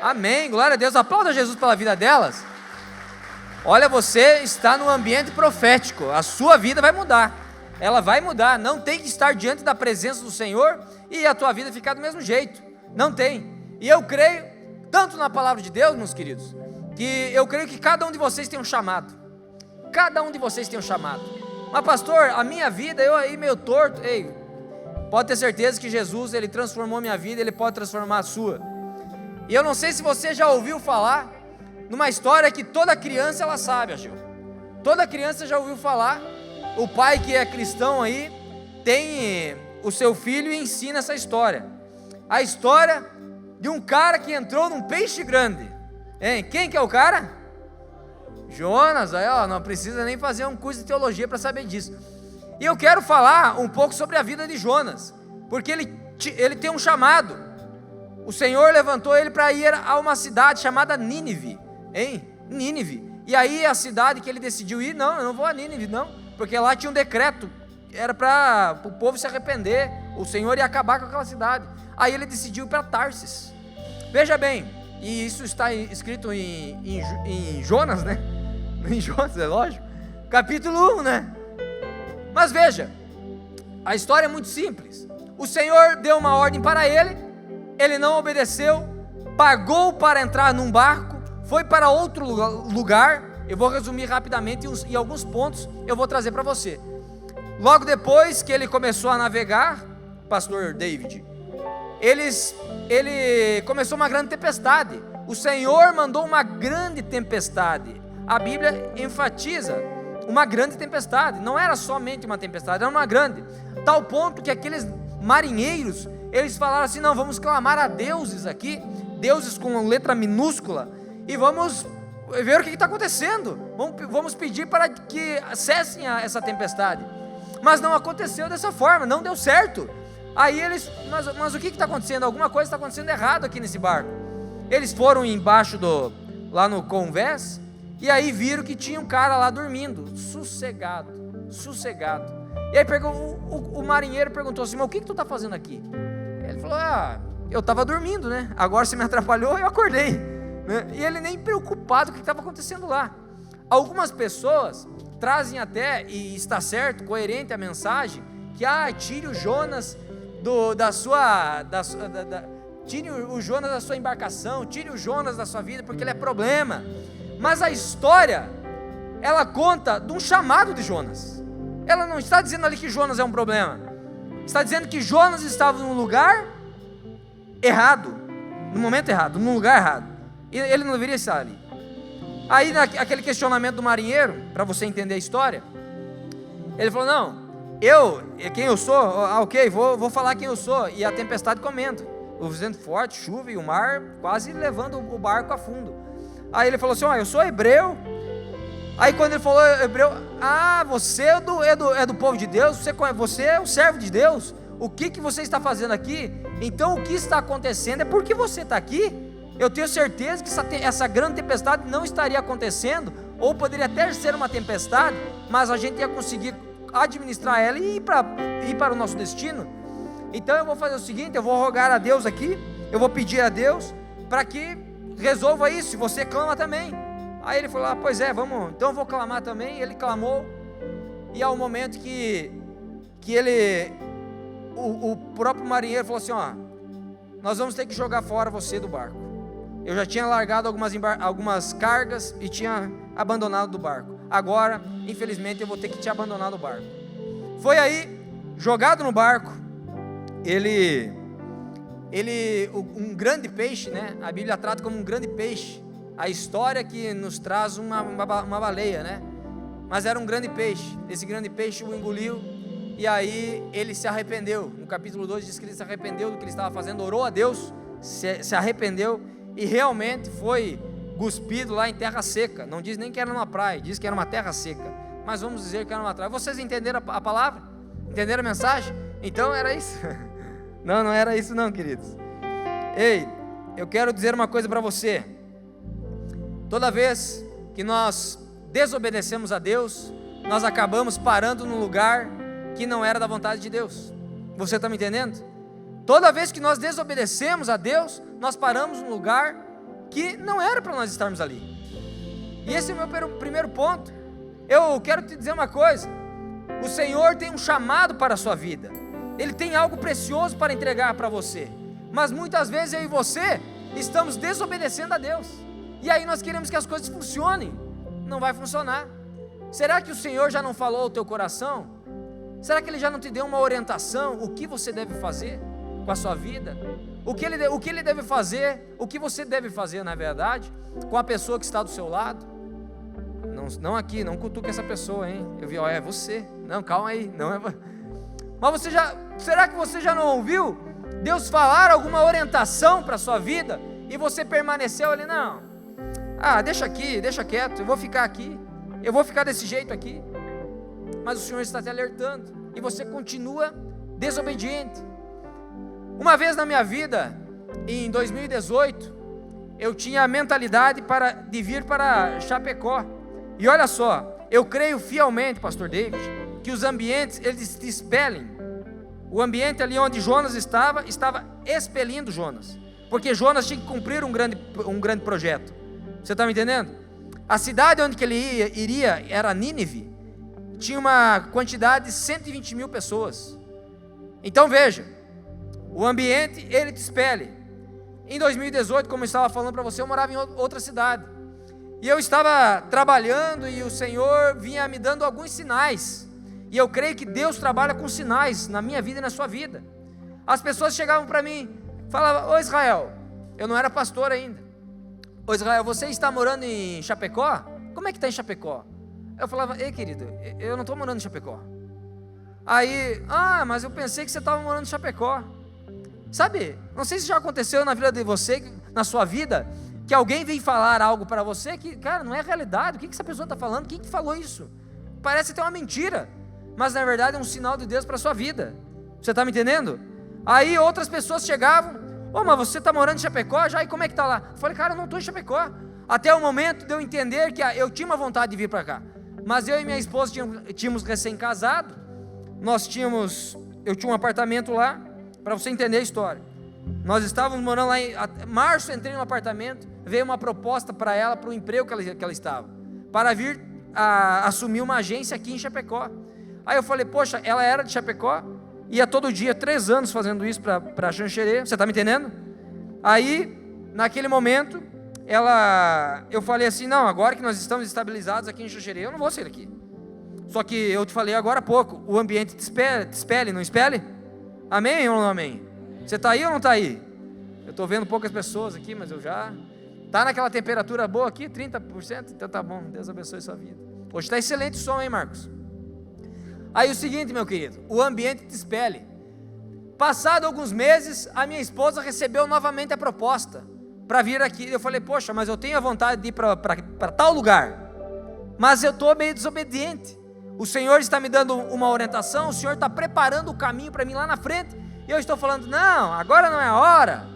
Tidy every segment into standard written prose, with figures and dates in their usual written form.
Amém, glória a Deus, aplauda Jesus pela vida delas. Olha, você está no ambiente profético, a sua vida vai mudar, ela vai mudar, não tem que estar diante da presença do Senhor e a tua vida ficar do mesmo jeito, não tem. E eu creio, tanto na palavra de Deus, meus queridos, que eu creio que cada um de vocês tem um chamado, cada um de vocês tem um chamado. Mas pastor, a minha vida, eu aí meio torto, ei, pode ter certeza que Jesus, Ele transformou minha vida, Ele pode transformar a sua. E eu não sei se você já ouviu falar numa história que toda criança ela sabe, Agil. Toda criança já ouviu falar, o pai que é cristão aí, tem o seu filho e ensina essa história. A história de um cara que entrou num peixe grande. Hein? Quem que é o cara? Jonas, aí ó, não precisa nem fazer um curso de teologia para saber disso. E eu quero falar um pouco sobre a vida de Jonas, porque ele tem um chamado. O Senhor levantou ele para ir a uma cidade chamada Nínive, Nínive. E aí a cidade que ele decidiu ir, não, eu não vou a Nínive não, porque lá tinha um decreto, era para o povo se arrepender, o Senhor ia acabar com aquela cidade. Aí ele decidiu ir para Tarsis. Veja bem, e isso está escrito em Jonas, né? Em Jonas, é lógico, capítulo 1, né? Mas veja, a história é muito simples. O Senhor deu uma ordem para ele, ele não obedeceu, pagou para entrar num barco, foi para outro lugar. Eu vou resumir rapidamente e alguns pontos eu vou trazer para você. Logo depois que ele começou a navegar, pastor David, ele começou uma grande tempestade. O Senhor mandou uma grande tempestade. A Bíblia enfatiza uma grande tempestade, não era somente uma tempestade, era uma grande, tal ponto que aqueles marinheiros, eles falaram assim, não, vamos clamar a deuses aqui, deuses com letra minúscula, e vamos ver o que está acontecendo, vamos pedir para que cessem essa tempestade. Mas não aconteceu dessa forma, não deu certo. Aí eles, mas o que está acontecendo? Alguma coisa está acontecendo errado aqui nesse barco. Eles foram embaixo lá no convés, e aí viram que tinha um cara lá dormindo, sossegado. E aí o marinheiro perguntou assim, mas o que tu está fazendo aqui? Ele falou, eu estava dormindo, né? Agora você me atrapalhou, eu acordei, né? E ele nem preocupado com o que estava acontecendo lá. Algumas pessoas trazem até, e está certo, coerente a mensagem, que tire o Jonas tire o Jonas da sua embarcação, tire o Jonas da sua vida, porque ele é problema. Mas a história, ela conta de um chamado de Jonas. Ela não está dizendo ali que Jonas é um problema, está dizendo que Jonas estava num lugar errado, no momento errado, num lugar errado, e ele não deveria estar ali. Aí aquele questionamento do marinheiro, para você entender a história, ele falou, não, quem eu sou, ok, vou falar quem eu sou, e a tempestade comendo, o vento forte, chuva e o mar quase levando o barco a fundo. Aí ele falou assim, eu sou hebreu. Aí quando ele falou hebreu, você é do povo de Deus, você é o servo de Deus, o que você está fazendo aqui? Então o que está acontecendo é porque você está aqui. Eu tenho certeza que essa grande tempestade não estaria acontecendo, ou poderia até ser uma tempestade, mas a gente ia conseguir administrar ela e ir para o nosso destino. Então eu vou fazer o seguinte, eu vou rogar a Deus aqui, eu vou pedir a Deus para que resolva isso, e você clama também. Aí ele falou, pois é, vamos, então eu vou clamar também. Ele clamou, e ao momento que o próprio marinheiro falou assim, nós vamos ter que jogar fora você do barco. Eu já tinha largado algumas cargas e tinha abandonado do barco. Agora, infelizmente, eu vou ter que te abandonar do barco. Foi aí, jogado no barco, um grande peixe, né? A Bíblia trata como um grande peixe. A história que nos traz uma baleia, né? Mas era um grande peixe. Esse grande peixe o engoliu, e aí ele se arrependeu. No capítulo 2 diz que ele se arrependeu do que ele estava fazendo, orou a Deus, se arrependeu, e realmente foi cuspido lá em terra seca. Não diz nem que era numa praia, diz que era uma terra seca, mas vamos dizer que era uma praia. Vocês entenderam a palavra? Entenderam a mensagem? Então era isso. Não era isso não, queridos. Ei, eu quero dizer uma coisa para você. Toda vez que nós desobedecemos a Deus, nós acabamos parando num lugar que não era da vontade de Deus. Você está me entendendo? Toda vez que nós desobedecemos a Deus, nós paramos num lugar que não era para nós estarmos ali. E esse é o meu primeiro ponto. Eu quero te dizer uma coisa: o Senhor tem um chamado para a sua vida, Ele tem algo precioso para entregar para você, mas muitas vezes eu e você estamos desobedecendo a Deus, e aí nós queremos que as coisas funcionem. Não vai funcionar. Será que o Senhor já não falou ao teu coração? Será que Ele já não te deu uma orientação? O que você deve fazer com a sua vida? O que Ele deve fazer? O que você deve fazer, na verdade, com a pessoa que está do seu lado? Não aqui, não cutuque essa pessoa, hein? Eu vi, ó, é você. Não, calma aí, não é. Mas será que você já não ouviu Deus falar alguma orientação para a sua vida e você permaneceu ali? Não, deixa aqui, deixa quieto, eu vou ficar aqui, eu vou ficar desse jeito aqui. Mas o Senhor está te alertando e você continua desobediente. Uma vez na minha vida, em 2018, eu tinha a mentalidade de vir para Chapecó. E olha só, eu creio fielmente, pastor David, que os ambientes, eles te expelem. O ambiente ali onde Jonas estava expelindo Jonas, porque Jonas tinha que cumprir um grande projeto. Você está me entendendo? A cidade onde ele iria era Nínive, tinha uma quantidade de 120 mil pessoas. Então veja, o ambiente, ele te expele. Em 2018, como eu estava falando para você, eu morava em outra cidade, e eu estava trabalhando, e o Senhor vinha me dando alguns sinais, e eu creio que Deus trabalha com sinais na minha vida e na sua vida. As pessoas chegavam para mim, falavam: ô Israel, eu não era pastor ainda, ô Israel, você está morando em Chapecó? Como é que está em Chapecó? Eu falava: ei querido, eu não estou morando em Chapecó. Aí, mas eu pensei que você estava morando em Chapecó. Sabe, não sei se já aconteceu na vida de você, na sua vida, que alguém vem falar algo para você que, cara, não é realidade. O que essa pessoa está falando? Quem que falou isso? Parece ter uma mentira, mas na verdade é um sinal de Deus para a sua vida. Você está me entendendo? Aí outras pessoas chegavam: mas você está morando em Chapecó já? E como é que está lá? Eu falei: cara, eu não estou em Chapecó. Até o momento de eu entender que eu tinha uma vontade de vir para cá, mas eu e minha esposa tínhamos recém-casado. Eu tinha um apartamento lá, para você entender a história. Nós estávamos morando lá em março, entrei no apartamento, veio uma proposta para ela, para o emprego que ela estava, para vir assumir uma agência aqui em Chapecó. Aí eu falei: poxa, ela era de Chapecó, ia todo dia, 3 anos fazendo isso para Xanxerê, você está me entendendo? Aí, naquele momento, eu falei assim: não, agora que nós estamos estabilizados aqui em Xanxerê, eu não vou sair daqui. Só que eu te falei agora há pouco, o ambiente te espelhe, não espelhe? Amém ou não amém? Você está aí ou não está aí? Eu estou vendo poucas pessoas aqui, mas eu já... Está naquela temperatura boa aqui, 30%? Então tá bom, Deus abençoe sua vida. Hoje está excelente o som, hein, Marcos? Aí o seguinte, meu querido, o ambiente te espelhe. Passado alguns meses, a minha esposa recebeu novamente a proposta para vir aqui. Eu falei: poxa, mas eu tenho a vontade de ir para tal lugar, mas eu estou meio desobediente. O Senhor está me dando uma orientação, o Senhor está preparando o caminho para mim lá na frente, e eu estou falando: não, agora não é a hora.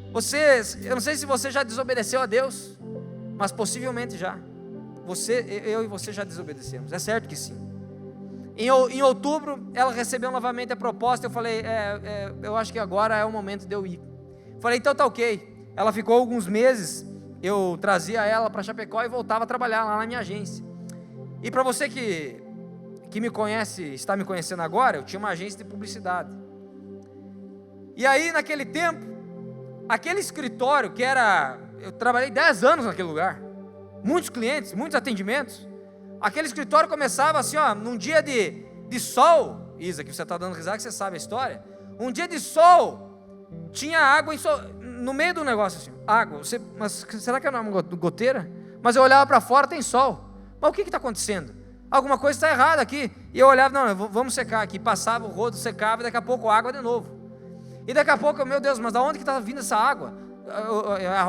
Eu não sei se você já desobedeceu a Deus, mas possivelmente já. Eu e você já desobedecemos, é certo que sim. Em outubro, ela recebeu novamente a proposta. Eu falei: eu acho que agora é o momento de eu ir. Falei: então tá ok. Ela ficou alguns meses, eu trazia ela para Chapecó e voltava a trabalhar lá na minha agência. E para você que me conhece, está me conhecendo agora, eu tinha uma agência de publicidade. E aí, naquele tempo, aquele escritório eu trabalhei 10 anos naquele lugar, muitos clientes, muitos atendimentos. Aquele escritório começava assim, num dia de sol. Isa, que você está dando risada, que você sabe a história. Um dia de sol, tinha água no meio do negócio assim, água. Mas será que é uma goteira? Mas eu olhava para fora, tem sol. Mas o que está acontecendo? Alguma coisa está errada aqui. E eu olhava: não, vamos secar aqui. Passava o rodo, secava, e daqui a pouco água de novo. E daqui a pouco, meu Deus, mas de onde que está vindo essa água?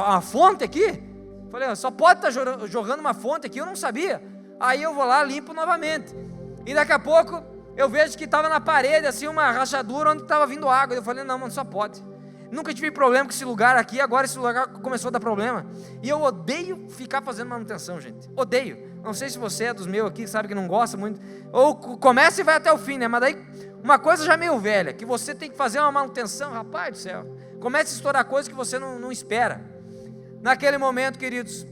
A fonte aqui? Falei: só pode estar jogando uma fonte aqui, eu não sabia. Aí eu vou lá, limpo novamente. E daqui a pouco, eu vejo que estava na parede, assim, uma rachadura onde estava vindo água. Eu falei: não, mano, só pode. Nunca tive problema com esse lugar aqui, agora esse lugar começou a dar problema. E eu odeio ficar fazendo manutenção, gente. Odeio. Não sei se você é dos meus aqui, sabe que não gosta muito. Ou começa e vai até o fim, né? Mas daí, uma coisa já meio velha, que você tem que fazer uma manutenção, rapaz do céu. Começa a estourar coisas que você não espera. Naquele momento, queridos,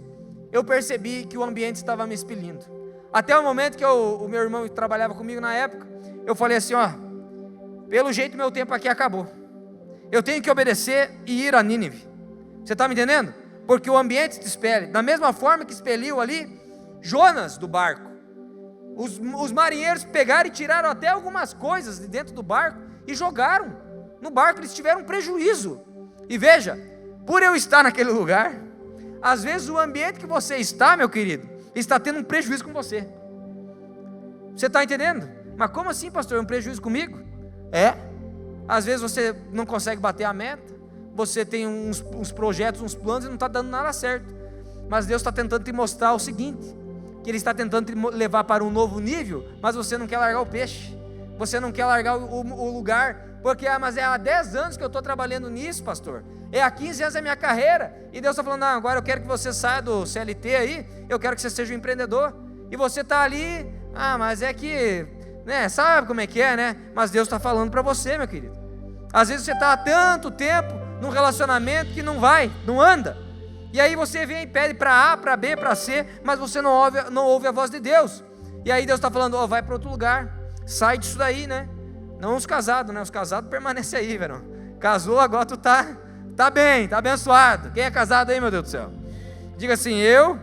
eu percebi que o ambiente estava me expelindo. Até o momento que o meu irmão que trabalhava comigo na época, eu falei assim, ó, pelo jeito meu tempo aqui acabou. Eu tenho que obedecer e ir a Nínive. Você está me entendendo? Porque o ambiente te expele. Da mesma forma que expeliu ali Jonas do barco. Os marinheiros pegaram e tiraram até algumas coisas de dentro do barco e jogaram no barco. Eles tiveram um prejuízo. E veja, por eu estar naquele lugar, às vezes o ambiente que você está, meu querido, está tendo um prejuízo com você. Você está entendendo? Mas como assim, pastor? Um prejuízo comigo? Às vezes você não consegue bater a meta, você tem uns projetos, uns planos e não está dando nada certo. Mas Deus está tentando te mostrar o seguinte, que Ele está tentando te levar para um novo nível, mas você não quer largar o peixe, você não quer largar o lugar, porque mas é há 10 anos que eu estou trabalhando nisso, pastor, é há 15 anos da minha carreira, e Deus está falando, não, agora eu quero que você saia do CLT aí, eu quero que você seja um empreendedor, e você está ali, mas é que, né, sabe como é que é, né, mas Deus está falando para você, meu querido, às vezes você está há tanto tempo num relacionamento que não vai, não anda, e aí você vem e pede para A, para B, para C, mas você não ouve a voz de Deus, e aí Deus está falando, vai para outro lugar, sai disso daí, né, não os casados, né, os casados permanecem aí, verão, casou, agora tu tá bem, tá abençoado, quem é casado aí, meu Deus do céu, diga assim, eu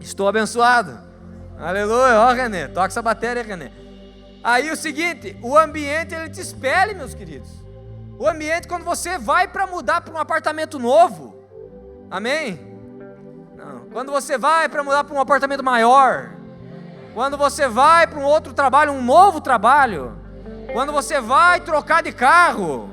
estou abençoado, aleluia, ó René, toca essa bateria, René. Aí o seguinte, o ambiente ele te expele, meus queridos, o ambiente quando você vai para mudar para um apartamento novo, amém? Não. Quando você vai para mudar para um apartamento maior, quando você vai para um outro trabalho, um novo trabalho, quando você vai trocar de carro,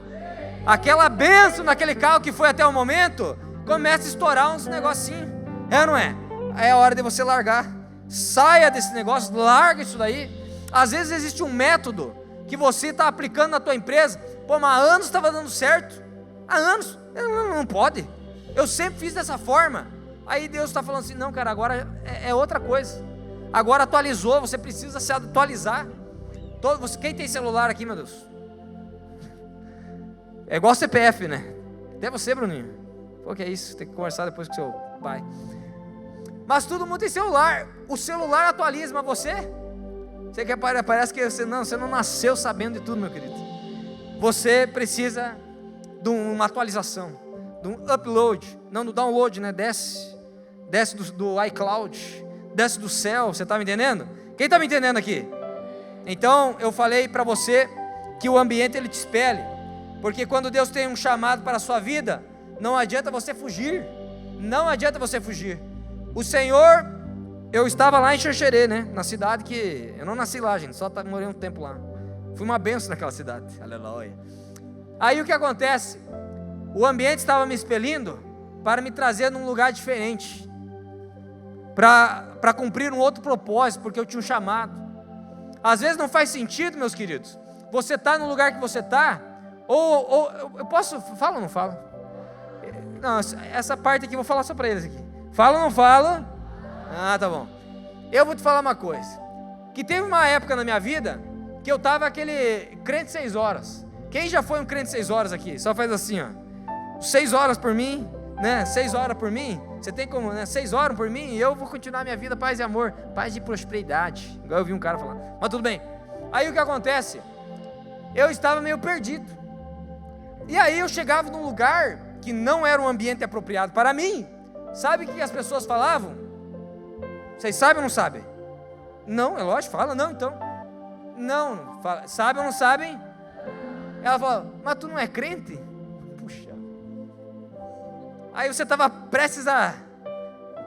aquela bênção naquele carro que foi até o momento, começa a estourar uns negocinhos, ou não é? É a hora de você largar, saia desse negócio, larga isso daí. Às vezes existe um método que você está aplicando na tua empresa, mas há anos estava dando certo, há anos, não pode, eu sempre fiz dessa forma, aí Deus está falando assim, não cara, agora é outra coisa, agora atualizou, você precisa se atualizar. Quem tem celular aqui, meu Deus? É igual CPF, né? Até você, Bruninho. Pô, que é isso? Tem que conversar depois com seu pai. Mas todo mundo tem celular. O celular atualiza, mas você? Você quer, parece que você não nasceu sabendo de tudo, meu querido. Você precisa de uma atualização, de um upload, não do download, né? Desce do iCloud, desce do céu, você está me entendendo? Quem está me entendendo aqui? Então, eu falei para você que o ambiente ele te expele, porque quando Deus tem um chamado para a sua vida, não adianta você fugir, não adianta você fugir. O Senhor, eu estava lá em Xanxerê, né, na cidade que, eu não nasci lá, gente, só morei um tempo lá, fui uma bênção naquela cidade, aleluia. Aí o que acontece? O ambiente estava me expelindo para me trazer num lugar diferente, para cumprir um outro propósito, porque eu tinha um chamado. Às vezes não faz sentido, meus queridos, você está no lugar que você está, ou eu posso, fala ou não fala? Não, essa parte aqui eu vou falar só para eles aqui. Fala ou não fala? Tá bom. Eu vou te falar uma coisa, que teve uma época na minha vida, que eu estava aquele crente 6 horas. Quem já foi um crente 6 horas aqui? Só faz assim, ó, 6 horas por mim, né, 6 horas por mim, você tem como, né, 6 horas por mim, e eu vou continuar minha vida, paz e amor, paz e prosperidade, igual eu vi um cara falar, mas tudo bem. Aí o que acontece? Eu estava meio perdido, e aí eu chegava num lugar, que não era um ambiente apropriado para mim. Sabe o que as pessoas falavam? Vocês sabem ou não sabem? Não, é lógico, fala, não, então, não, fala, sabe ou não sabem? Ela fala, mas tu não é crente? Puxa, aí você estava prestes a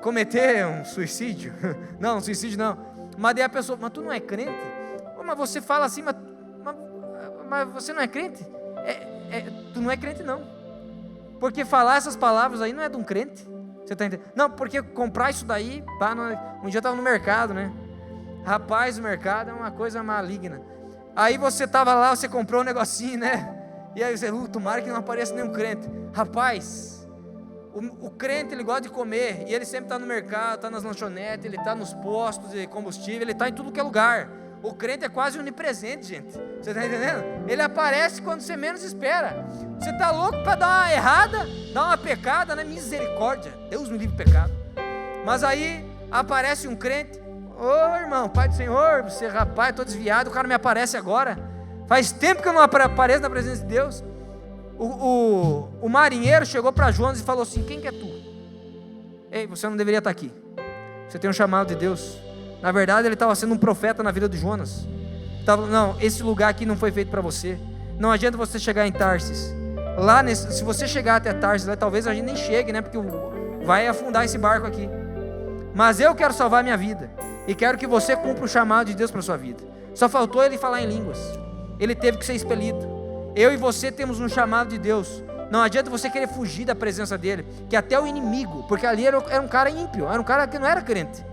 cometer um suicídio, não, suicídio não, mas daí a pessoa, mas tu não é crente? Mas você fala assim, mas você não é crente? Tu não é crente não, porque falar essas palavras aí não é de um crente, você está entendendo? Não, porque comprar isso daí, um dia eu estava no mercado, né, rapaz, o mercado é uma coisa maligna, aí você estava lá, você comprou um negocinho, né, e aí você, tomara que não apareça nenhum crente, rapaz, o crente ele gosta de comer, e ele sempre está no mercado, está nas lanchonetes, ele está nos postos de combustível, ele está em tudo que é lugar, O crente é quase onipresente, gente. Você está entendendo? Ele aparece quando você menos espera. Você está louco para dar uma errada, dar uma pecada, né? Misericórdia, Deus me livre do pecado. Mas aí aparece um crente. Ô irmão, Pai do Senhor, você rapaz, estou desviado, o cara me aparece agora. Faz tempo que eu não apareço na presença de Deus. O marinheiro chegou para Jonas e falou assim: quem que é tu? Ei, você não deveria estar aqui. Você tem um chamado de Deus. Na verdade ele estava sendo um profeta na vida de Jonas. Não, esse lugar aqui não foi feito para você. Não adianta você chegar em Tarsis. Se você chegar até Tarsis, talvez a gente nem chegue, né? Porque vai afundar esse barco aqui. Mas eu quero salvar a minha vida. E quero que você cumpra o chamado de Deus para a sua vida. Só faltou ele falar em línguas. Ele teve que ser expelido. Eu e você temos um chamado de Deus. Não adianta você querer fugir da presença dele, que até o inimigo, porque ali era um cara ímpio, era um cara que não era crente,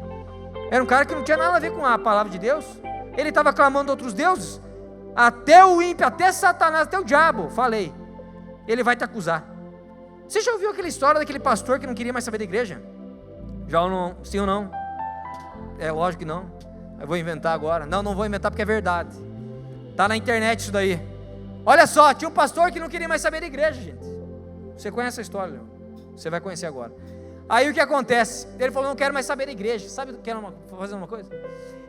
era um cara que não tinha nada a ver com a palavra de Deus. Ele estava clamando outros deuses. Até o ímpio, até Satanás, até o diabo, falei, ele vai te acusar. Você já ouviu aquela história daquele pastor que não queria mais saber da igreja? Já ou não? Sim ou não? É lógico que não. Eu vou inventar agora. Não vou inventar porque é verdade. Está na internet isso daí. Olha só, tinha um pastor que não queria mais saber da igreja, gente. Você conhece a história, Leon? Você vai conhecer agora. Aí o que acontece? Ele falou: não quero mais saber da igreja. Sabe, fazer uma coisa?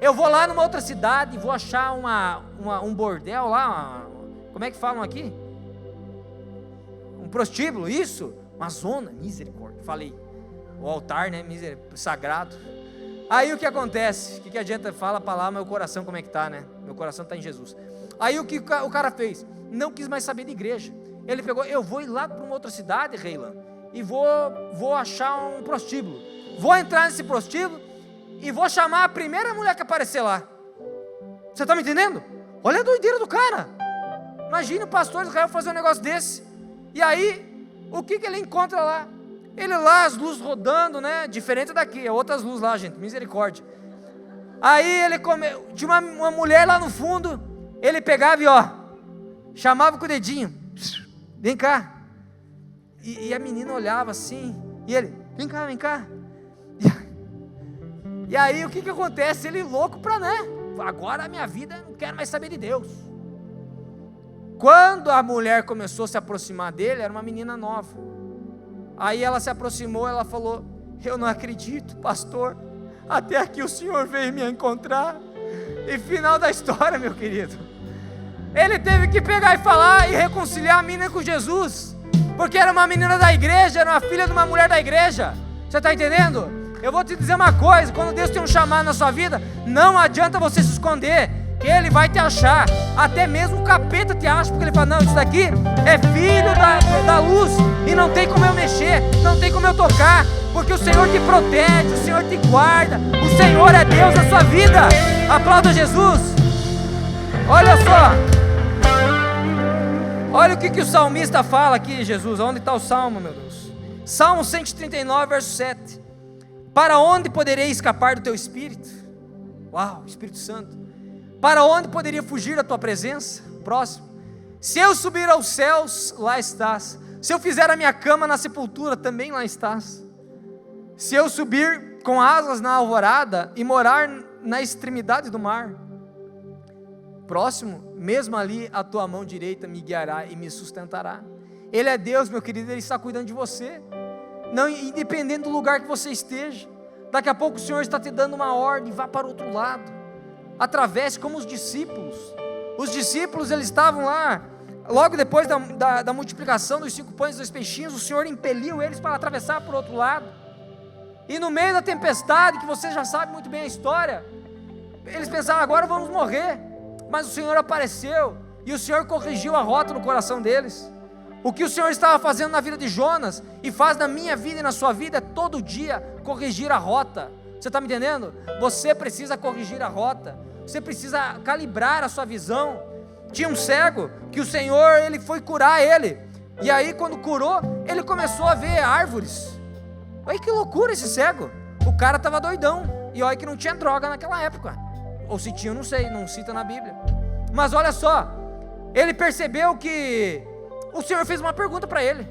Eu vou lá numa outra cidade e vou achar um bordel lá, como é que falam aqui? Um prostíbulo, isso? Uma zona, misericórdia. Falei, o altar, né, sagrado. Aí o que acontece? O que adianta? Fala para lá, meu coração como é que está, né? Meu coração está em Jesus. Aí o que o cara fez? Não quis mais saber de igreja. Ele pegou: eu vou ir lá para uma outra cidade, Reilan, e vou achar um prostíbulo. Vou entrar nesse prostíbulo e vou chamar a primeira mulher que aparecer lá. Você está me entendendo? Olha a doideira do cara. Imagina o pastor de Israel fazer um negócio desse. E aí, o que ele encontra lá? Ele lá, as luzes rodando, né? Diferente daqui, é outras luzes lá, gente, misericórdia. Aí ele tinha uma mulher lá no fundo. Ele pegava e chamava com o dedinho: vem cá. E a menina olhava assim, e ele: vem cá, vem cá. E aí o que acontece? Ele louco para, né? Agora a minha vida, não quero mais saber de Deus. Quando a mulher começou a se aproximar dele, era uma menina nova. Aí ela se aproximou, ela falou: eu não acredito, pastor, até aqui o senhor veio me encontrar. E final da história, meu querido, ele teve que pegar e falar e reconciliar a menina com Jesus, porque era uma menina da igreja, era uma filha de uma mulher da igreja. Você está entendendo? Eu vou te dizer uma coisa: quando Deus tem um chamado na sua vida, não adianta você se esconder, que Ele vai te achar. Até mesmo o capeta te acha, porque ele fala: não, isso daqui é filho da luz, e não tem como eu mexer, não tem como eu tocar, porque o Senhor te protege, o Senhor te guarda, o Senhor é Deus na sua vida. Aplauda Jesus. Olha só, olha o que o salmista fala aqui, Jesus. Onde está o salmo, meu Deus? Salmo 139, verso 7. Para onde poderei escapar do teu Espírito? Uau, Espírito Santo. Para onde poderia fugir da tua presença? Próximo. Se eu subir aos céus, lá estás. Se eu fizer a minha cama na sepultura, também lá estás. Se eu subir com asas na alvorada e morar na extremidade do mar. Próximo. Mesmo ali a tua mão direita me guiará e me sustentará. Ele é Deus, meu querido, Ele está cuidando de você. Não, independente do lugar que você esteja. Daqui a pouco o Senhor está te dando uma ordem: vá para o outro lado, atravesse, como os discípulos. Os discípulos, eles estavam lá, logo depois da multiplicação dos 5 pães e 2 peixinhos, o Senhor impeliu eles para atravessar para o outro lado. E no meio da tempestade, que você já sabe muito bem a história, eles pensaram: agora vamos morrer. Mas o Senhor apareceu, e o Senhor corrigiu a rota no coração deles. O que o Senhor estava fazendo na vida de Jonas, e faz na minha vida e na sua vida, é todo dia corrigir a rota. Você está me entendendo? Você precisa corrigir a rota, você precisa calibrar a sua visão. Tinha um cego, que o Senhor, Ele foi curar ele, e aí quando curou, ele começou a ver árvores. Olha que loucura esse cego. O cara estava doidão, e olha que não tinha droga naquela época, ou se tinha, não sei, não cita na Bíblia. Mas olha só, ele percebeu que o Senhor fez uma pergunta para ele,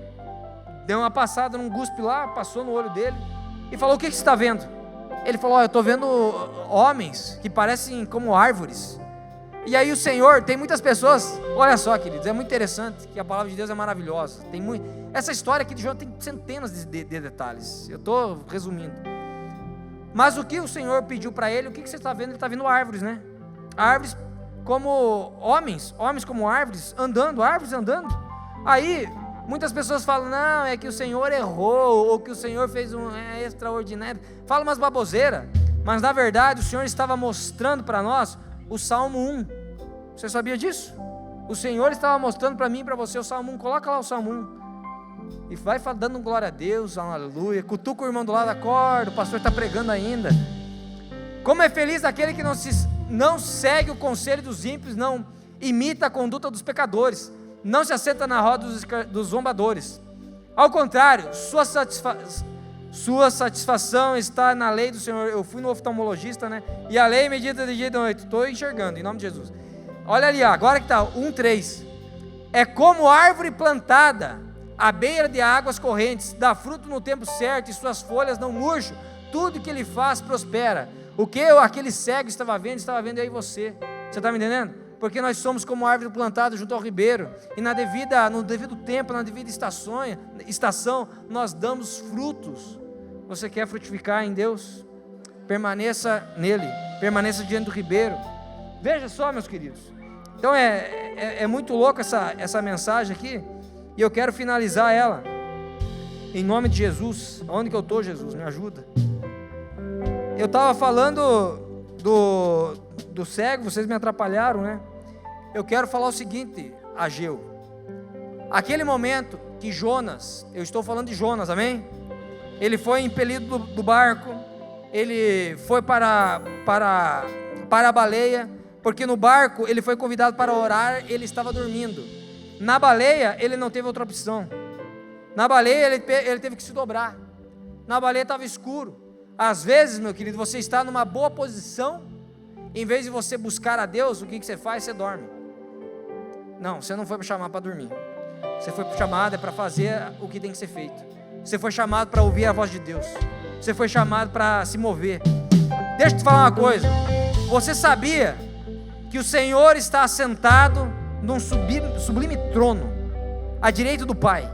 deu uma passada num guspe lá, passou no olho dele, e falou: o que você está vendo? Ele falou: eu estou vendo homens que parecem como árvores. E aí o Senhor, tem muitas pessoas, olha só, queridos, é muito interessante, que a palavra de Deus é maravilhosa. Essa história aqui de Jonas tem centenas de detalhes, eu estou resumindo. Mas o que o Senhor pediu para ele, o que você está vendo? Ele está vendo árvores, né? Árvores como homens como árvores andando. Aí muitas pessoas falam: não, é que o Senhor errou, ou que o Senhor fez um extraordinário, fala umas baboseiras. Mas na verdade o Senhor estava mostrando para nós o Salmo 1. Você sabia disso? O Senhor estava mostrando para mim e para você o Salmo 1. Coloca lá o Salmo 1 e vai dando glória a Deus, aleluia. Cutuca o irmão do lado, acorda, o pastor está pregando ainda. Como é feliz aquele que não segue o conselho dos ímpios, não imita a conduta dos pecadores, não se assenta na roda dos zombadores. Ao contrário, sua satisfação está na lei do Senhor. Eu fui no oftalmologista, né? E a lei medita de dia e de noite. Estou enxergando, em nome de Jesus. Olha ali, agora que está 1:3. É como árvore plantada à beira de águas correntes, dá fruto no tempo certo e suas folhas não murcham. Tudo que ele faz prospera. O que aquele cego estava vendo aí você. Você está me entendendo? Porque nós somos como árvore plantada junto ao ribeiro, e no devido tempo, na devida estação, nós damos frutos. Você quer frutificar em Deus? Permaneça nele, permaneça diante do ribeiro. Veja só, meus queridos. Então é muito louco essa mensagem aqui, e eu quero finalizar ela em nome de Jesus. Onde que eu estou, Jesus? Me ajuda. Eu estava falando do cego, vocês me atrapalharam, né? Eu quero falar o seguinte, Ageu. Aquele momento que Jonas, eu estou falando de Jonas, amém? Ele foi impelido do barco, ele foi para a baleia, porque no barco ele foi convidado para orar, ele estava dormindo. Na baleia ele não teve outra opção. Na baleia ele teve que se dobrar. Na baleia estava escuro. Às vezes, meu querido, você está numa boa posição, em vez de você buscar a Deus, o que você faz? Você dorme. Não, você não foi chamado para dormir. Você foi chamado para fazer o que tem que ser feito. Você foi chamado para ouvir a voz de Deus. Você foi chamado para se mover. Deixa eu te falar uma coisa. Você sabia que o Senhor está assentado num sublime trono, à direita do Pai?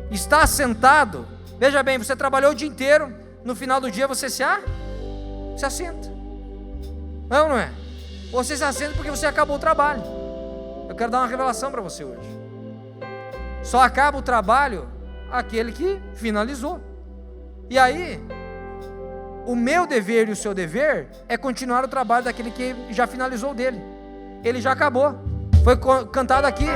Está assentado. Veja bem, você trabalhou o dia inteiro. No final do dia você se assenta. Não é? Você se assenta porque você acabou o trabalho. Eu quero dar uma revelação para você hoje. Só acaba o trabalho aquele que finalizou. E aí, o meu dever e o seu dever é continuar o trabalho daquele que já finalizou dele. Ele já acabou. Foi cantado aqui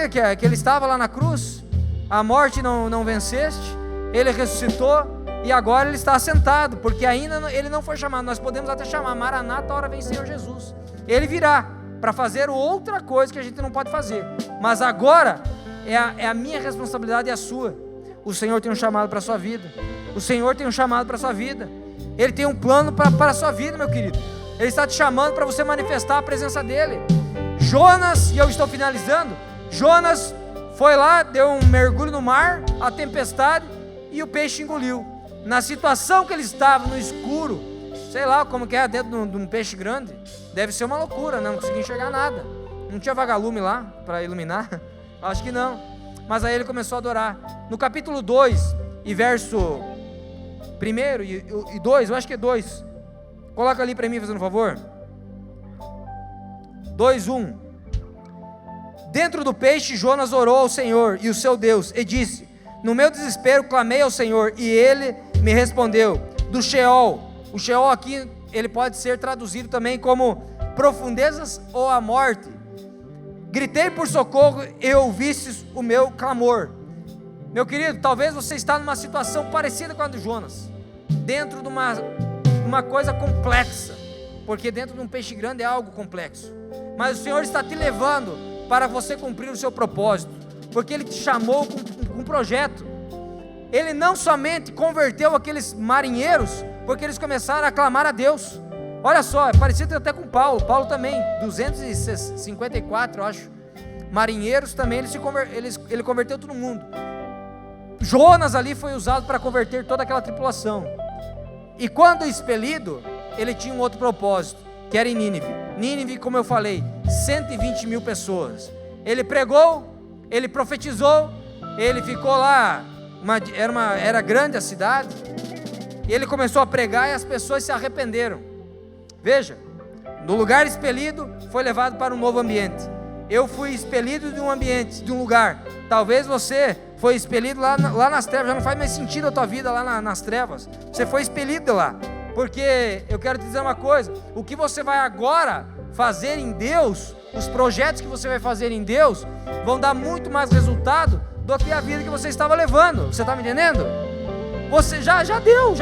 que ele estava lá na cruz. A morte não venceste. Ele ressuscitou e agora ele está assentado, porque ainda ele não foi chamado. Nós podemos até chamar: Maranata, a hora vem Senhor Jesus. Ele virá para fazer outra coisa que a gente não pode fazer, mas agora é a minha responsabilidade e a sua. O Senhor tem um chamado para a sua vida. O Senhor tem um chamado para a sua vida. Ele tem um plano para a sua vida, meu querido. Ele está te chamando para você manifestar a presença dele. Jonas, e eu estou finalizando, Jonas foi lá, deu um mergulho no mar, a tempestade, e o peixe engoliu. Na situação que ele estava, no escuro, sei lá como que é dentro de um peixe grande, deve ser uma loucura, né? Não conseguia enxergar nada. Não tinha vagalume lá para iluminar? Acho que não. Mas aí ele começou a adorar. No capítulo 2 e verso 1 e 2, eu acho que é 2. Coloca ali para mim, fazendo um favor. 2:1. Dentro do peixe, Jonas orou ao Senhor e o seu Deus, e disse: no meu desespero clamei ao Senhor, e ele me respondeu. Do Sheol. O Sheol aqui, ele pode ser traduzido também como profundezas ou a morte. Gritei por socorro e ouvistes o meu clamor. Meu querido, talvez você está numa situação parecida com a de Jonas, dentro de uma coisa complexa, porque dentro de um peixe grande é algo complexo, mas o Senhor está te levando para você cumprir o seu propósito, porque Ele te chamou com um projeto. Ele não somente converteu aqueles marinheiros, porque eles começaram a clamar a Deus. Olha só, é parecido até com Paulo também, 254, eu acho, marinheiros também, ele converteu todo mundo. Jonas ali foi usado para converter toda aquela tripulação. E quando expelido, ele tinha um outro propósito, que era em Nínive. Nínive, como eu falei, 120 mil pessoas. Ele pregou, ele profetizou, ele ficou lá, era grande a cidade, e ele começou a pregar e as pessoas se arrependeram. Veja, do lugar expelido, foi levado para um novo ambiente. Eu fui expelido de um ambiente, de um lugar. Talvez você foi expelido lá nas trevas, já não faz mais sentido a tua vida lá nas trevas. Você foi expelido de lá. Porque eu quero te dizer uma coisa: o que você vai agora fazer em Deus, os projetos que você vai fazer em Deus, vão dar muito mais resultado do que a vida que você estava levando. Você está me entendendo? Você já deu.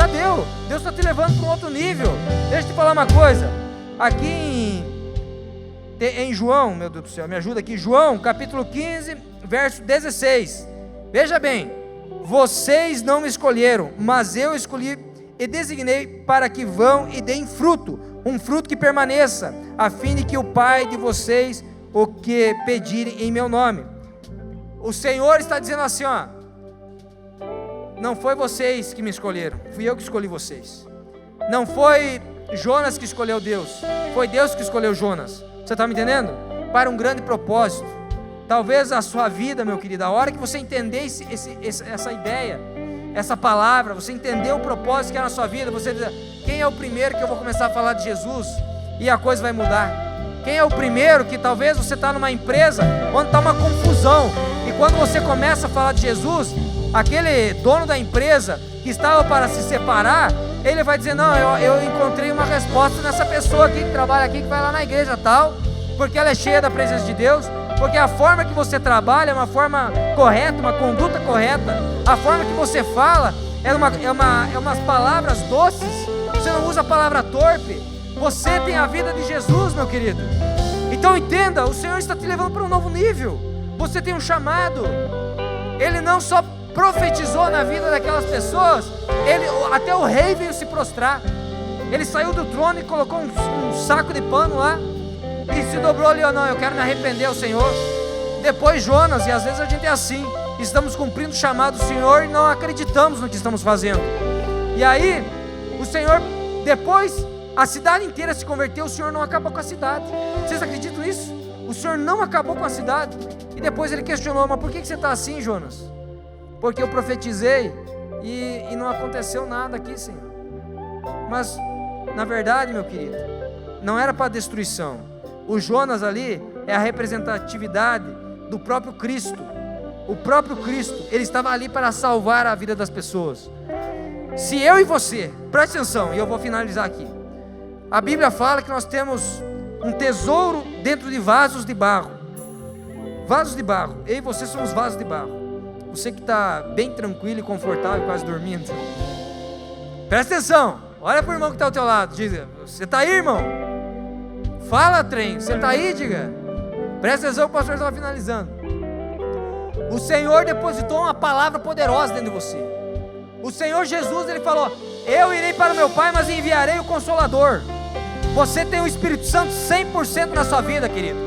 Deus está te levando para um outro nível. Deixa eu te falar uma coisa. Aqui em João, meu Deus do céu, me ajuda aqui. João, capítulo 15, verso 16. Veja bem: vocês não me escolheram, mas eu escolhi e designei para que vão e deem fruto, um fruto que permaneça, a fim de que o Pai de vocês o que pedirem em meu nome. O Senhor está dizendo assim, ó: não foi vocês que me escolheram, fui eu que escolhi vocês. Não foi Jonas que escolheu Deus, foi Deus que escolheu Jonas. Você está me entendendo? Para um grande propósito. Talvez a sua vida, meu querido, a hora que você entender essa ideia, essa palavra, você entender o propósito que é na sua vida, você diz: quem é o primeiro que eu vou começar a falar de Jesus? E a coisa vai mudar. Quem é o primeiro que talvez você está numa empresa onde está uma confusão, e quando você começa a falar de Jesus, aquele dono da empresa que estava para se separar, ele vai dizer: não, eu encontrei uma resposta nessa pessoa aqui que trabalha aqui, que vai lá na igreja tal, porque ela é cheia da presença de Deus. Porque a forma que você trabalha é uma forma correta, uma conduta correta. A forma que você fala é umas palavras doces. Você não usa a palavra torpe. Você tem a vida de Jesus, meu querido. Então entenda, o Senhor está te levando para um novo nível. Você tem um chamado. Ele não só profetizou na vida daquelas pessoas, até o rei veio se prostrar. Ele saiu do trono e colocou um saco de pano lá e se dobrou ali: não, eu quero me arrepender ao Senhor. Depois Jonas, e às vezes a gente é assim, estamos cumprindo o chamado do Senhor e não acreditamos no que estamos fazendo. E aí, o Senhor, depois, a cidade inteira se converteu, o Senhor não acabou com a cidade. Vocês acreditam nisso? O Senhor não acabou com a cidade. E depois ele questionou: mas por que você está assim, Jonas? Porque eu profetizei e não aconteceu nada aqui, Senhor. Mas, na verdade, meu querido, não era para destruição. O Jonas ali é a representatividade do próprio Cristo. O próprio Cristo, ele estava ali para salvar a vida das pessoas. Se eu e você, preste atenção, e eu vou finalizar aqui. A Bíblia fala que nós temos um tesouro dentro de vasos de barro. Vasos de barro. Eu e você somos vasos de barro. Você que está bem tranquilo e confortável, quase dormindo. Presta atenção. Olha para o irmão que está ao teu lado. Diga: você está aí, irmão? Fala, trem, você está aí? Diga. Presta atenção, o pastor estava finalizando. O Senhor depositou uma palavra poderosa dentro de você. O Senhor Jesus, ele falou: eu irei para o meu Pai, mas enviarei o Consolador. Você tem o Espírito Santo 100% na sua vida, querido.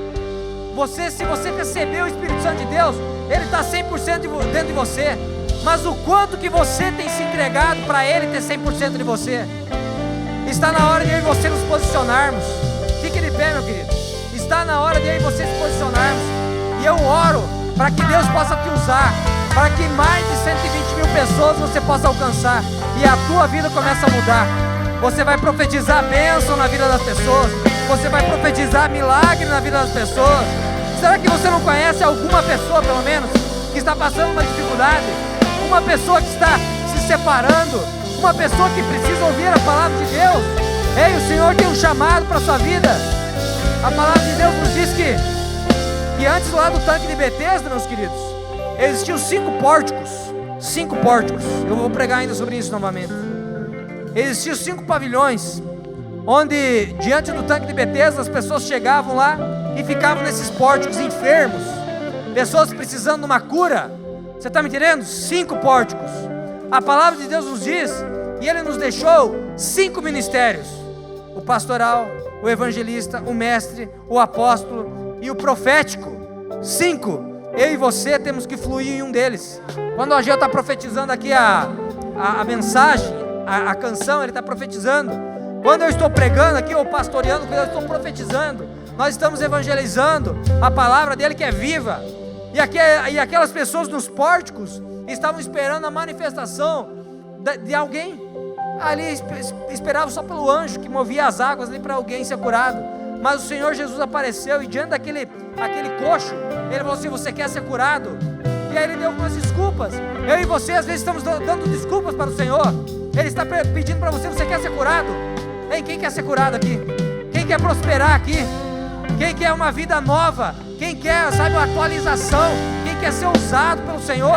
Se você recebeu o Espírito Santo de Deus, ele está 100% dentro de você. Mas o quanto que você tem se entregado para ele ter 100% de você? Está na hora de eu e você nos posicionarmos. Fique de pé, meu querido. Está na hora de eu e você se posicionarmos. E eu oro para que Deus possa te usar, para que mais de 120 mil pessoas você possa alcançar, e a tua vida começa a mudar. Você vai profetizar bênção na vida das pessoas. Você vai profetizar milagre na vida das pessoas. Será que você não conhece alguma pessoa, pelo menos, que está passando uma dificuldade? Uma pessoa que está se separando? Uma pessoa que precisa ouvir a palavra de Deus? Ei, o Senhor tem um chamado para a sua vida. A palavra de Deus nos diz que antes lá do tanque de Betesda, meus queridos, existiam 5 pórticos. 5 pórticos. Eu vou pregar ainda sobre isso novamente. Existiam 5 pavilhões, onde diante do tanque de Betesda as pessoas chegavam lá e ficavam nesses pórticos enfermos, pessoas precisando de uma cura. Você está me entendendo? 5 pórticos. A palavra de Deus nos diz, e Ele nos deixou 5 ministérios: o pastoral, o evangelista, o mestre, o apóstolo e o profético. 5. Eu e você temos que fluir em um deles. Quando o Ageu está profetizando aqui a mensagem, a canção, ele está profetizando. Quando eu estou pregando aqui, ou pastoreando, eu estou profetizando. Nós estamos evangelizando a palavra dele que é viva. E aquelas pessoas nos pórticos estavam esperando a manifestação de alguém. Ali esperavam só pelo anjo que movia as águas ali para alguém ser curado. Mas o Senhor Jesus apareceu e diante daquele coxo, ele falou assim: você quer ser curado? E aí ele deu algumas desculpas. Eu e você às vezes estamos dando desculpas para o Senhor. Ele está pedindo para você: você quer ser curado? Ei, quem quer ser curado aqui? Quem quer prosperar aqui? Quem quer uma vida nova? Quem quer, sabe, uma atualização? Quem quer ser usado pelo Senhor?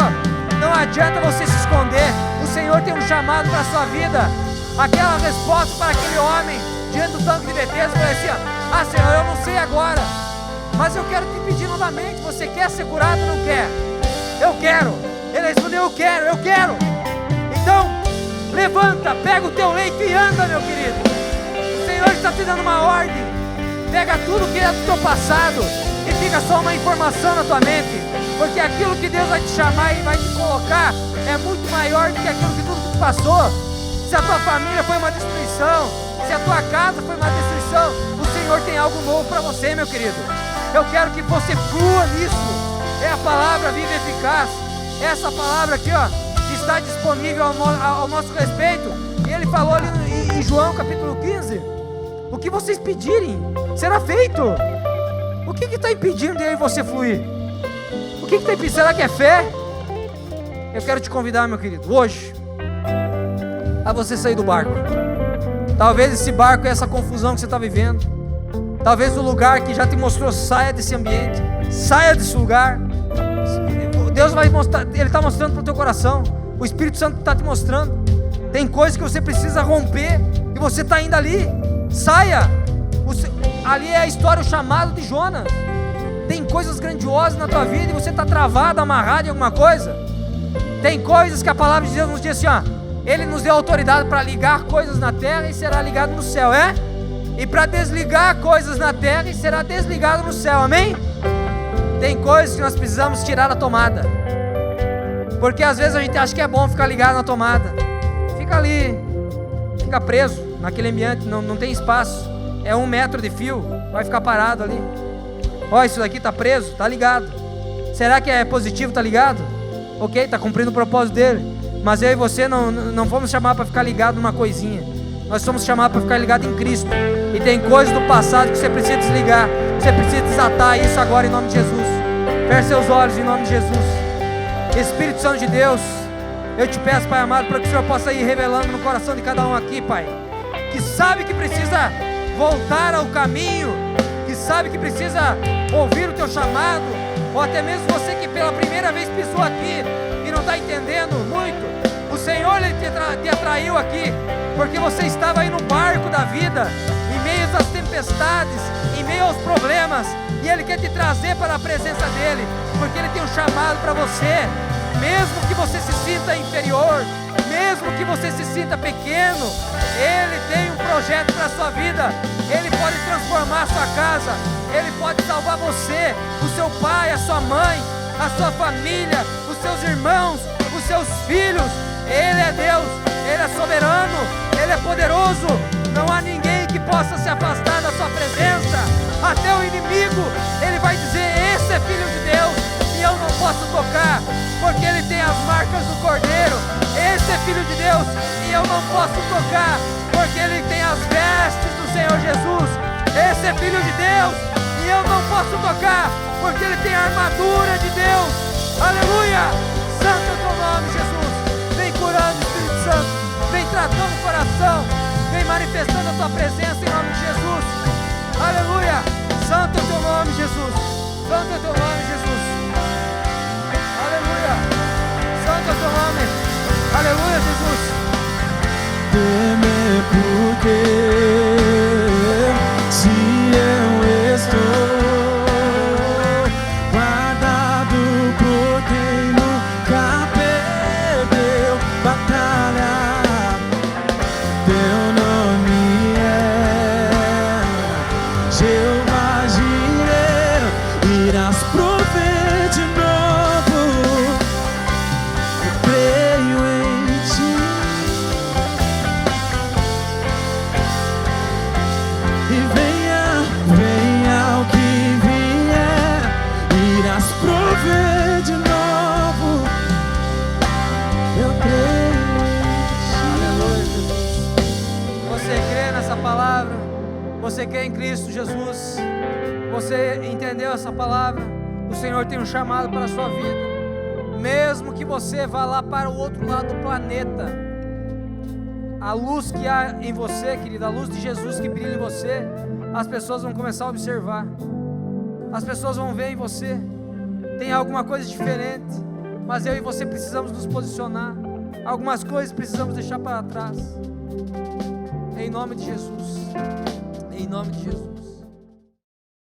Não adianta você se esconder. O Senhor tem um chamado para a sua vida. Aquela resposta para aquele homem diante do tanque de Betesda, falou assim: Senhor, eu não sei agora, mas eu quero te pedir novamente, você quer ser curado ou não quer? Eu quero. Ele respondeu: eu quero. Então, levanta, pega o teu leito e anda, meu querido. O Senhor está te dando uma ordem. Pega tudo que é do teu passado e fica só uma informação na tua mente, porque aquilo que Deus vai te chamar e vai te colocar é muito maior do que aquilo que tudo que tu passou. Se a tua família foi uma destruição, se a tua casa foi uma destruição, o Senhor tem algo novo para você, meu querido. Eu quero que você flua nisso. É a palavra viva e eficaz. Essa palavra aqui, ó, está disponível ao nosso respeito. E ele falou ali em João capítulo 15: o que vocês pedirem será feito. O que está impedindo de eu e você fluir? O que está impedindo? Será que é fé? Eu quero te convidar, meu querido, hoje, a você sair do barco. Talvez esse barco é essa confusão que você está vivendo. Talvez o lugar que já te mostrou, saia desse ambiente, saia desse lugar. Deus vai mostrar, Ele está mostrando para o teu coração. O Espírito Santo está te mostrando. Tem coisas que você precisa romper e você está indo ali. Saia. Ali é a história, o chamado de Jonas. Tem coisas grandiosas na tua vida e você está travado, amarrado em alguma coisa. Tem coisas que a palavra de Deus nos diz assim, ó: Ele nos deu autoridade para ligar coisas na terra e será ligado no céu, e para desligar coisas na terra e será desligado no céu, amém? Tem coisas que nós precisamos tirar da tomada, porque às vezes a gente acha que é bom ficar ligado na tomada. Fica ali, fica preso naquele ambiente, não tem espaço. É 1 metro de fio, vai ficar parado ali. Ó, isso daqui está preso, está ligado. Será que é positivo, está ligado? Ok, está cumprindo o propósito dele. Mas eu e você não fomos chamados para ficar ligado numa coisinha. Nós somos chamados para ficar ligado em Cristo. E tem coisas do passado que você precisa desligar. Você precisa desatar isso agora em nome de Jesus. Feche seus olhos em nome de Jesus. Espírito Santo de Deus, eu te peço, Pai amado, para que o Senhor possa ir revelando no coração de cada um aqui, Pai, que sabe que precisa voltar ao caminho, que sabe que precisa ouvir o teu chamado, ou até mesmo você que pela primeira vez pisou aqui e não está entendendo muito. O Senhor, Ele te atraiu aqui porque você estava aí no barco da vida, em meio às tempestades, em meio aos problemas, e Ele quer te trazer para a presença dEle, porque Ele tem um chamado para você. Mesmo que você se sinta inferior, mesmo que você se sinta pequeno, Ele tem um projeto para a sua vida. Ele pode transformar a sua casa, Ele pode salvar você, o seu pai, a sua mãe, a sua família, os seus irmãos, os seus filhos. Ele é Deus, Ele é soberano, Ele é poderoso. Não há ninguém que possa se afastar da sua presença. Até o inimigo, ele vai dizer: esse é filho de Deus e eu não posso tocar, porque ele tem as marcas do Cordeiro. Esse é filho de Deus e eu não posso tocar, porque ele tem as vestes do Senhor Jesus. Esse é filho de Deus e eu não posso tocar, porque ele tem a armadura de Deus. Aleluia! Santo é o teu nome, Jesus. Vem curando, Espírito Santo. Vem tratando o coração. Vem manifestando a tua presença em nome de Jesus. Aleluia! Santo é o teu nome, Jesus. Santo é o teu nome, Jesus. Aleluia! Santo é o teu nome. Aleluia, Jesus. Temer porque se eu estou guardado por quem nunca perdeu batalha. Teu nome é Jeová Jireh, irás prover de novo. Eu creio em Você quer em Cristo Jesus, você entendeu essa palavra, o Senhor tem um chamado para a sua vida, mesmo que você vá lá para o outro lado do planeta, a luz que há em você, querida, a luz de Jesus que brilha em você, as pessoas vão começar a observar, as pessoas vão ver em você, tem alguma coisa diferente, mas eu e você precisamos nos posicionar, algumas coisas precisamos deixar para trás, em nome de Jesus, em nome de Jesus.